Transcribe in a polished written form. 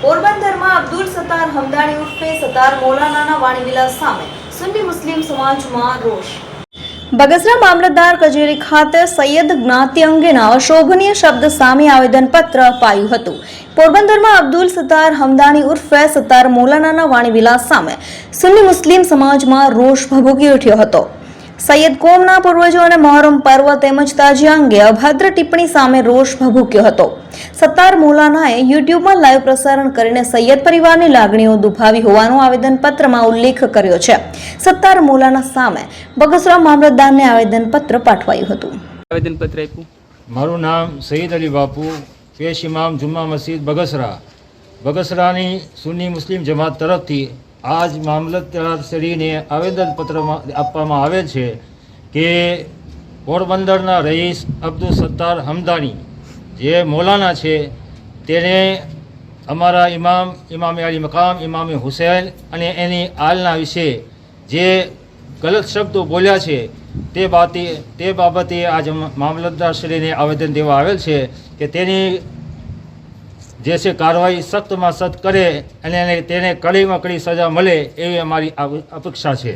પોરબંદરમાં અબ્દુલ સત્તાર હમદાની ઉર્ફે સત્તાર મૌલાનાના વાણીવિલાસ સામે સુન્ની મુસ્લિમ સમાજમાં રોષ। બગસરા મામલતદાર કચેરી ખાતે સૈયદ જ્ઞાતિ અંગેના અશોભનીય શબ્દ સામે આવેદનપત્ર અપાયું હતું। પોરબંદરમાં અબ્દુલ સત્તાર હમદાની ઉર્ફે સત્તાર મૌલાનાના વાણીવિલાસ સામે સુન્ની મુસ્લિમ સમાજમાં રોષ ભભૂકી ઉઠ્યો હતો। સૈયદ કોમના પૂર્વજો અને મહોરમ પર્વ તેમજ તાજિયા અંગે અભદ્ર ટિપ્પણી સામે રોષ ભભૂક્યો હતો। સત્તાર મૌલાનાએ યુટ્યુબમાં લાઈવ પ્રસારણ કરીને સૈયદ પરિવારની લાગણીઓ દુભાવી હોવાનો આવેદનપત્રમાં ઉલ્લેખ કર્યો છે। સત્તાર મૌલાના સામે બગસરા મામલતદારને આવેદનપત્ર પાઠવાયું હતું। આવેદનપત્ર આપ્યું। મારું નામ સઈદ અલી બાપુ, પેશ ઇમામ જુમ્મા મસ્જિદ બગસરા। બગસરાની સુન્ની મુસ્લિમ જમાત તરફથી આજ મામલતદારશ્રીને આવેદનપત્ર આપવામાં આવેલ છે કે પોરબંદરના રઈસ અબ્દુલ સત્તાર હમદાની જે મૌલાના છે તેને અમારા ઇમામ અલી મકામ ઇમામ હુસૈન અને એની આલના વિશે જે ગલત શબ્દો બોલ્યા છે તે બાબતે આજ મામલતદારશ્રીને આવેદન દેવા આવેલ છે કે તેની જે છે કાર્યવાહી સખ્તમાં સખ્ત કરે અને તેને કડીમાં કડી સજા મળે એવી અમારી અપેક્ષા છે।